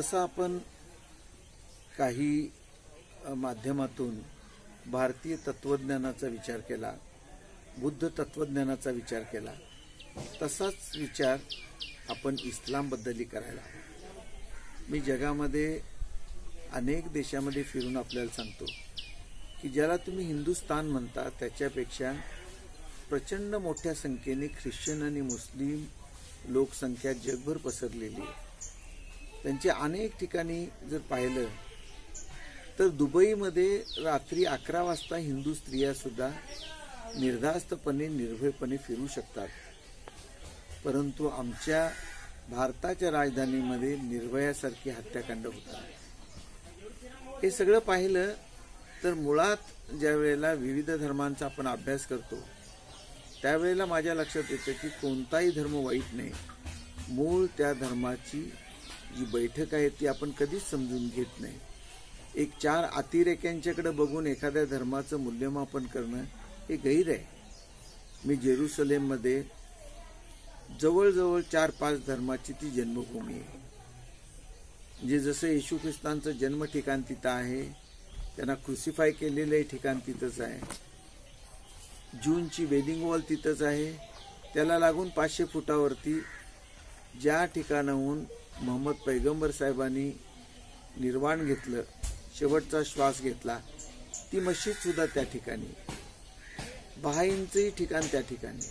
जसं आपण काही माध्यमातून भारतीय तत्वज्ञानाचा विचार केला, बुद्ध तत्वज्ञानाचा विचार केला, तसाच विचार आपण इस्लामबद्दलही करायला हवा। मी जगामध्ये अनेक देशामध्ये फिरून आपल्याला सांगतो की ज्याला तुम्ही हिंदुस्तान म्हणता त्याच्यापेक्षा प्रचंड मोठ्या संख्येने ख्रिश्चन आणि मुस्लिम लोकसंख्या जगभर पसरलेली आहे। त्यांच्या अनेक ठिकाणी जर पाहिलं तर दुबईमध्ये रात्री 11 वाजता हिंदू स्त्रिया सुद्धा निर्धास्तपणे निर्भयपणे फिरू शकतात, परंतु आमच्या भारताच्या राजधानीमध्ये निर्भयासारखी हत्याकांड होतात। हे सगळं पाहिलं तर मुळात ज्या वेळेला विविध धर्मांचा आपण अभ्यास करतो त्यावेळेला माझ्या लक्षात येतं की कोणताही धर्म वाईट नाही, मूळ त्या धर्माची जी बैठक आहे ती आपण कधीच समजून घेत नाही। एक 4 अतिरेक्यांच्याकडे बघून एखाद्या धर्माचं मूल्यमापन करणं हे गैर आहे। मी जेरुसलेममध्ये जवळजवळ 4-5 धर्माची ती जन्मभूमी आहे। म्हणजे जसं येशू ख्रिस्तांचं जन्म ठिकाण तिथं आहे, त्यांना क्रुसिफाय केलेलं ठिकाण तिथंच आहे, जूनची वेलिंग वॉल तिथंच आहे, त्याला लागून 500 फुटावरती ज्या ठिकाणाहून मोहम्मद पैगंबर साहेबांनी निर्वाण घेतलं, शेवटचा श्वास घेतला, ती मस्जिद सुद्धा त्या ठिकाणी, बहाईंचंही ठिकाण त्या ठिकाणी।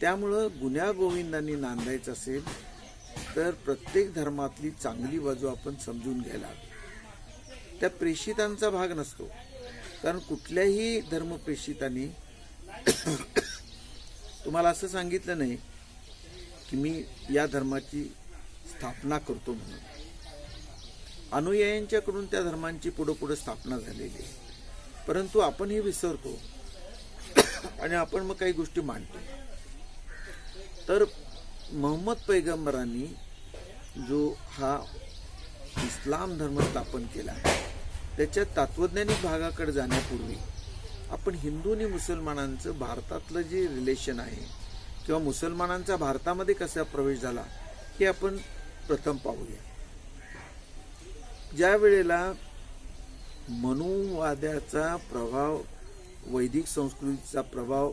त्यामुळं गुण्यागोविंदांनी नांदायचं असेल तर प्रत्येक धर्मातली चांगली बाजू आपण समजून घ्यायला हवी। त्या प्रेषितांचा भाग नसतो, कारण कुठल्याही धर्मप्रेषितांनी तुम्हाला असं सांगितलं नाही की मी या धर्माची स्थापना करतो म्हणून। अनुयायांच्याकडून त्या धर्मांची पुढे स्थापना झालेली आहे, परंतु आपण हे विसरतो आणि आपण मग काही गोष्टी मांडतो। तर मोहम्मद पैगंबरांनी जो हा इस्लाम धर्म स्थापन केला त्याच्या तत्वज्ञानिक भागाकडे जाण्यापूर्वी आपण हिंदू आणि मुसलमानांचं भारतातलं जे रिलेशन आहे किंवा मुसलमानांचा भारतामध्ये कसा प्रवेश झाला हे आपण प्रथम पाहूया। ज्या वेळेला मनुवादाचा प्रभाव, वैदिक संस्कृतीचा प्रभाव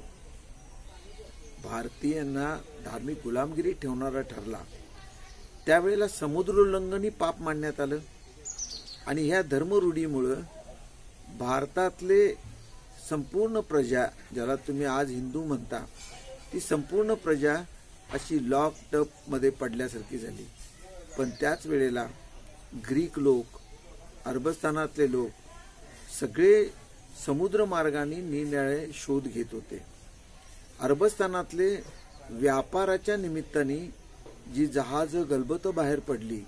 भारतीयांना धार्मिक गुलामगिरी ठेवणारा ठरला, त्यावेळेला समुद्रोल्लंघनही पाप मानण्यात आलं आणि ह्या धर्मरूढीमुळं भारतातले संपूर्ण प्रजा, ज्याला तुम्ही आज हिंदू म्हणता, ती संपूर्ण प्रजा अशी लॉकअप मध्ये पडल्यासारखी झाली। पण त्याच वेळेला ग्रीक लोक, अरबस्थानातले लोक सगळे समुद्र मार्गाने निरनिराळे शोध घेत होते। अरबस्थानातले व्यापाराच्या निमित्ताने जी जहाज गलबत बाहेर पडली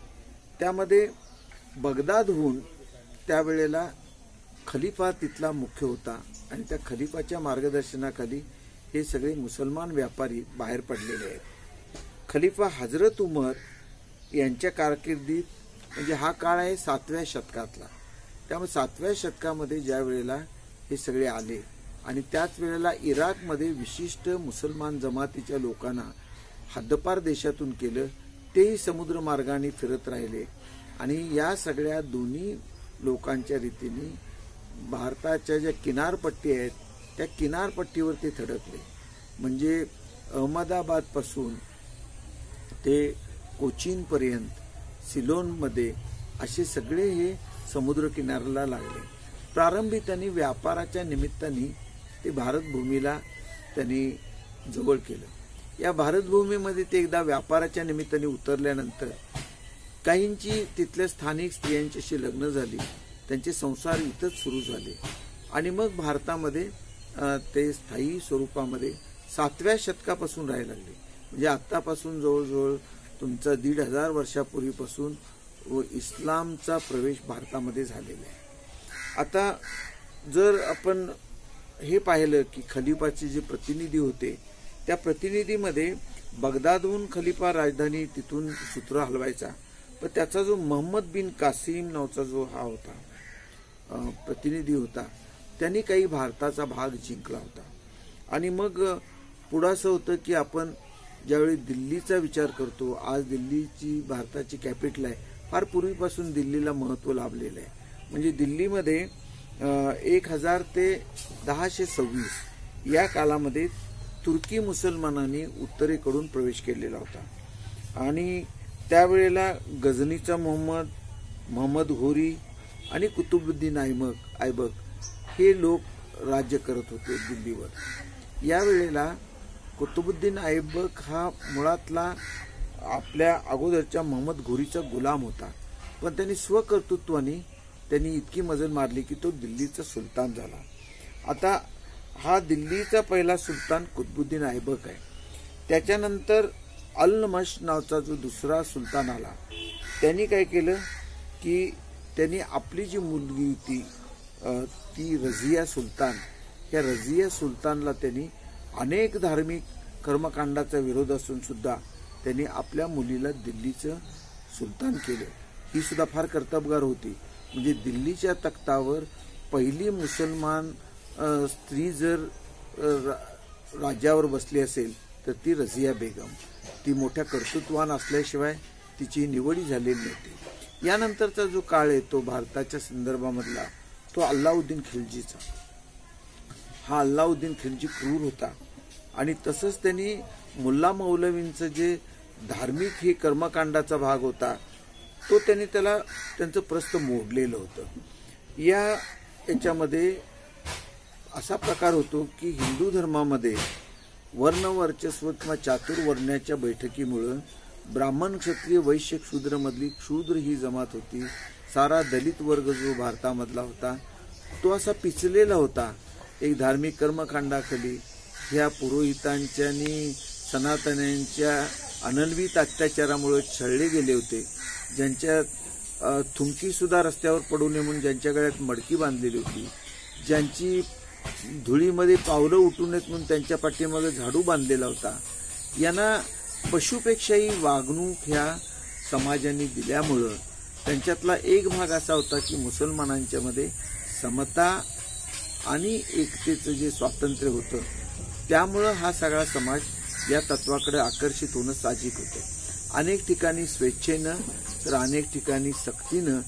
त्यामध्ये बगदादहून त्यावेळेला खलिफा तिथला मुख्य होता आणि त्या खलिफाच्या मार्गदर्शनाखाली हे सगळे मुसलमान व्यापारी बाहेर पडलेले आहेत। खलिफा हजरत उमर यांच्या कारकिर्दीत, म्हणजे हा काळ आहे 7व्या शतकातला, त्यामुळे 7व्या शतकामध्ये ज्या वेळेला हे सगळे आले आणि त्याच वेळेला इराकमध्ये विशिष्ट मुसलमान जमातीच्या लोकांना हद्दपार देशातून केलं, तेही समुद्र मार्गाने फिरत राहिले आणि या सगळ्या दोन्ही लोकांच्या रीतीने भारताच्या ज्या किनारपट्टी आहेत त्या किनारपट्टीवर ते थडकले। म्हणजे अहमदाबाद पासून ते कोचीनपर्यंत, सिलोनमध्ये असे सगळे हे समुद्र किनाऱ्याला लागले। प्रारंभी त्यांनी व्यापाराच्या निमित्ताने ते भारतभूमीला त्यांनी जवळ केलं। या भारतभूमीमध्ये ते एकदा व्यापाराच्या निमित्ताने उतरल्यानंतर काहींची तिथल्या स्थानिक स्त्रियांच्याशी लग्न झाली, त्यांचे संसार इथंच सुरू झाले आणि मग भारतामध्ये ते स्थायी स्वरूपामध्ये 7व्या शतकापासून राहायला लागले। म्हणजे आत्तापासून जवळजवळ तुमचा 1500 वर्षापूर्वीपासून इस्लामचा प्रवेश भारतामध्ये झालेला आहे। आता जर आपण हे पाहिलं की खलिफाचे जे प्रतिनिधी होते त्या प्रतिनिधीमध्ये बगदादहून खलिफा राजधानी तिथून सूत्र हलवायचा, पण त्याचा जो मोहम्मद बिन कासिम नावाचा जो हा होता प्रतिनिधी होता, त्यांनी काही भारताचा भाग जिंकला होता। आणि मग पुढं असं होतं की आपण ज्यावेळी दिल्लीचा विचार करतो, आज दिल्लीची भारताची कॅपिटल आहे, फार पूर्वीपासून दिल्लीला महत्त्व लाभलेलं आहे. म्हणजे दिल्लीमध्ये 1000 ते 1026 या कालामध्ये तुर्की मुसलमानांनी उत्तरेकडून प्रवेश केलेला होता आणि त्यावेळेला गझनीचा महम्मद घोरी आणि कुतुबुद्दीन ऐबक हे लोक राज्य करत होते दिल्लीवर. यावेळेला कुतुबुद्दीन ऐबक हा मुळातला आपल्या अगोदरच्या महम्मद घोरीचा गुलाम होता, पण त्यांनी स्वकर्तृत्वाने त्यांनी इतकी मजल मारली की तो दिल्लीचा सुलतान झाला. आता हा दिल्लीचा पहिला सुलतान कुतुबुद्दीन ऐबक आहे. त्याच्यानंतर अल्नमश नावाचा जो दुसरा सुलतान आला, त्यांनी काय केलं की त्यांनी आपली जी मुलगी होती ती रझिया सुलतान, या रझिया सुलतानला त्यांनी अनेक धार्मिक कर्मकांडाचा विरोध असून सुद्धा त्यांनी आपल्या मुलीला दिल्लीचं सुलतान केलं. ही सुद्धा फार कर्तबगार होती. म्हणजे दिल्लीच्या तख्तावर पहिली मुसलमान स्त्री जर राज्यावर बसली असेल तर ती रझिया बेगम. ती मोठ्या कर्तृत्वान असल्याशिवाय तिची निवडी झालेली नव्हती. यानंतरचा जो काळ आहे तो भारताच्या संदर्भामधला तो अल्लाउद्दीन खिलजीचा. हा अल्लाउद्दीन खिलजी क्रूर होता आणि तसंच त्यांनी मुल्ला मौलवींचं जे धार्मिक हे कर्मकांडाचा भाग होता तो त्यांनी त्यांचं प्रस्थ मोडलेलं होतं. याच्यामध्ये असा प्रकार होतो की हिंदू धर्मामध्ये वर्णवर्चस्व किंवा चातुर्वर्ण्याच्या बैठकीमुळं ब्राह्मण क्षत्रिय वैश्य शूद्रमधली क्षूद्र ही जमात होती. सारा दलित वर्ग जो भारतामधला होता तो असा पिचलेला होता. एक धार्मिक कर्मकांडाखाली ह्या पुरोहितांच्या आणि सनातन्यांच्या अनन्वित अत्याचारामुळे छळले गेले होते. ज्यांच्या थुंकी सुद्धा रस्त्यावर पडू नये म्हणून ज्यांच्या गळ्यात मडकी बांधलेली होती, ज्यांची धुळीमध्ये पावलं उठू नयेत म्हणून त्यांच्या पाठीमागे झाडू बांधलेला होता, यांना पशुपेक्षाही वागणूक ह्या समाजाने दिल्यामुळं त्यांच्यातला एक भाग असा होता की मुसलमानांच्या मध्ये समता आणि एकतेचं जे स्वातंत्र्य होतं त्यामुळं हा सगळा समाज या तत्वाकडे आकर्षित होणं साहजिक होतं. अनेक ठिकाणी स्वेच्छेनं तर अनेक ठिकाणी सक्तीनं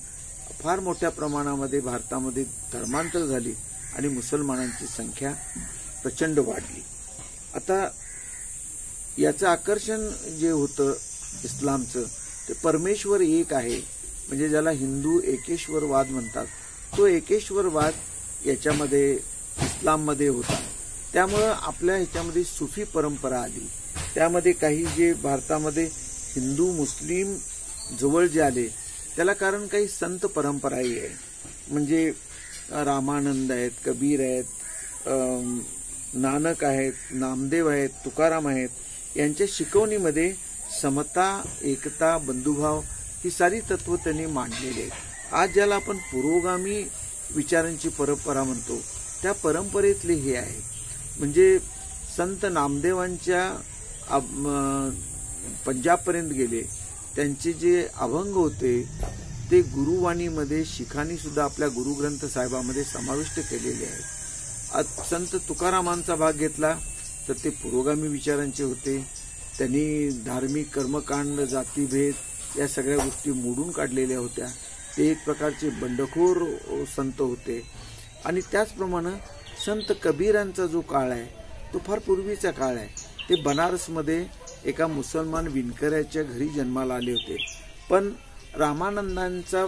फार मोठ्या प्रमाणामध्ये भारतामध्ये धर्मांतर झाली आणि मुसलमानांची संख्या प्रचंड वाढली. आता याचं आकर्षण जे होतं इस्लामचं ते परमेश्वर एक आहे, म्हणजे ज्याला हिंदू एकेश्वरवाद म्हणतात, तो एकेश्वरवाद याच्यामध्ये इस्लाममध्ये होता. त्यामुळं आपल्या ह्याच्यामध्ये सुफी परंपरा आली. त्यामध्ये काही जे भारतामध्ये हिंदू मुस्लिम जवळ जे आले त्याला कारण काही संत परंपराही आहे. म्हणजे रामानंद आहेत, कबीर आहेत, नानक आहेत, नामदेव आहेत, तुकाराम आहेत. यांच्या शिकवणीमध्ये समता, एकता, बंधुभाव ही सारी तत्व त्यांनी मांडलेली आहेत. आज ज्याला आपण पुरोगामी विचारांची परंपरा म्हणतो त्या परंपरेतले हे आहे. म्हणजे संत नामदेवांच्या पंजाबपर्यंत गेले, त्यांचे जे अभंग होते ते गुरुवाणीमध्ये शिखांनी सुद्धा आपल्या गुरुग्रंथ साहेबामध्ये समाविष्ट केलेले आहेत. संत तुकारामांचा भाग घेतला तर ते पुरोगामी विचारांचे होते. त्यांनी धार्मिक कर्मकांड, जातीभेद या सगळ्या गोष्टी मोडून काढलेल्या होत्या. ते एक प्रकारचे बंडखोर संत होते. आणि त्याचप्रमाणे संत कबीरांचा जो काळ आहे तो फार पूर्वीचा काळ आहे. ते बनारसमध्ये एका मुसलमान विणकऱ्याच्या घरी जन्माला आले होते, पण रामानंदांचा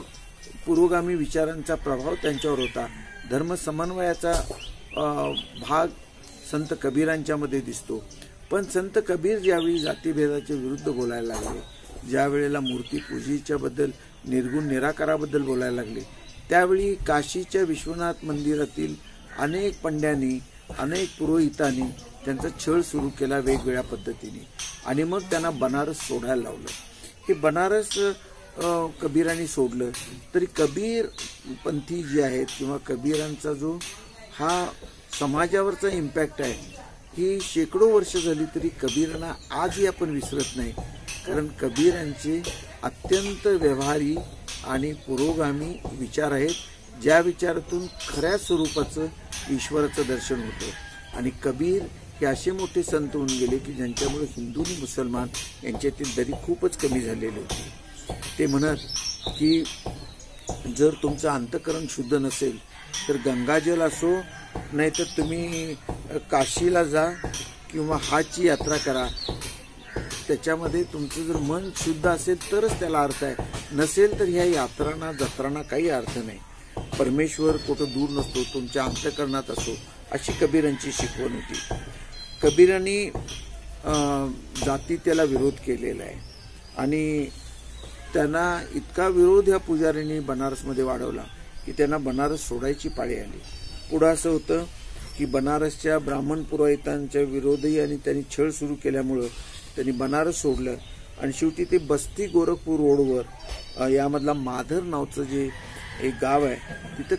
पुरोगामी विचारांचा प्रभाव त्यांच्यावर होता. धर्मसमन्वयाचा भाग संत कबीरांच्यामध्ये दिसतो. पण संत कबीर ज्यावेळी जातीभेदाच्या विरुद्ध बोलायला लागले, ज्या वेळेला मूर्ती पूजेच्याबद्दल, निर्गुण निराकाराबद्दल बोलायला लागले, त्यावेळी काशीच्या विश्वनाथ मंदिरातील अनेक पंड्यांनी, अनेक पुरोहितांनी त्यांचा छळ सुरू केला वेगवेगळ्या पद्धतीने आणि मग त्यांना बनारस सोडायला लावलं. हे बनारस कबीरांनी सोडलं तरी कबीर पंथी जी आहेत किंवा कबीरांचा जो हा समाजावरचा इम्पॅक्ट आहे ही शेकडो वर्ष झाली तरी कबीरांना आजही आपण विसरत नाही. कारण कबीरांचे अत्यंत व्यवहारी आणि पुरोगामी विचार आहेत, ज्या विचारातून खऱ्या स्वरूपाचं ईश्वराचं दर्शन होतं. आणि कबीर हे असे मोठे संत होऊन गेले की ज्यांच्यामुळे हिंदू आणि मुसलमान यांच्यातील दरी खूपच कमी झालेली होती. ते म्हणत की जर तुमचं अंतःकरण शुद्ध नसेल तर गंगाजल असो, नाहीतर तुम्ही काशीला जा किंवा हाजची यात्रा करा, त्याच्यामध्ये तुमचं जर मन शुद्ध असेल तरच त्याला अर्थ आहे, नसेल तर ह्या यात्रांना जत्रांना काही अर्थ नाही. परमेश्वर कुठं दूर नसतो, तुमच्या अंतःकरणात असो, अशी कबीरांची शिकवण होती. कबीरांनी जातीत्याला विरोध केलेला आहे आणि त्यांना इतका विरोध ह्या पुजाऱ्यांनी बनारसमध्ये वाढवला की त्यांना बनारस सोडायची पाळी आली. पुढं असं होतं की बनारसच्या ब्राह्मण पुरोहितांच्या विरोधही आणि त्यांनी छळ सुरू केल्यामुळं त्यांनी बनारस सोडलं आणि शेवटी ते बस्ती गोरखपूर रोडवर यामधला माधर नावचं जे एक गाव आहे तिथं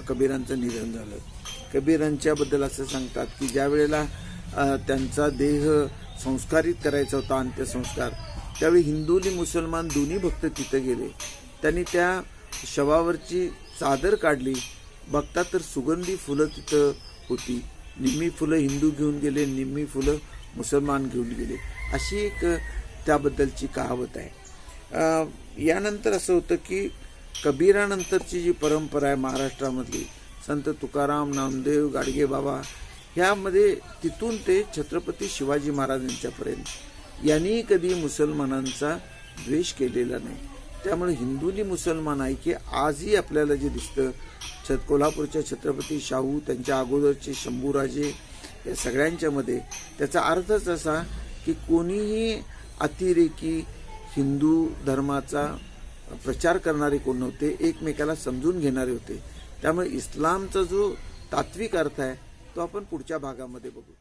कबीरांचं निधन झालं. कबीरांच्याबद्दल असं सांगतात की ज्या वेळेला त्यांचा देह संस्कारित करायचा होता, अंत्यसंस्कार, त्यावेळी हिंदू आणि मुसलमान दोन्ही भक्त तिथं गेले. त्यांनी त्या शवावरची चादर काढली, बघतात तर सुगंधी फुलं तिथं होती. निम्मी फुलं हिंदू घेऊन गेले, निम्मी फुलं मुसलमान घेऊन गेले, अशी एक त्याबद्दलची कहावत आहे. यानंतर असं होतं की कबीरानंतरची जी परंपरा आहे महाराष्ट्रामधली, संत तुकाराम, नामदेव, गाडगे बाबा, ह्यामध्ये तिथून ते छत्रपती शिवाजी महाराजांच्यापर्यंत यांनी कधी मुसलमानांचा द्वेष केलेला नाही. त्यामुळे हिंदूनी मुसलमान ऐक्य आजही आपल्याला जे दिसतं, कोल्हापूरच्या छत्रपती शाहू, त्यांच्या अगोदरचे शंभूराजे, या सगळ्यांच्या मध्ये त्याचा अर्थच असा की कोणीही अतिरेकी हिंदू धर्माचा प्रचार करणारे कोण नव्हते, एकमेकाला समजून घेणारे होते. त्यामुळे इस्लामचा जो तात्विक अर्थ आहे तो आपण पुढच्या भागामध्ये बघू.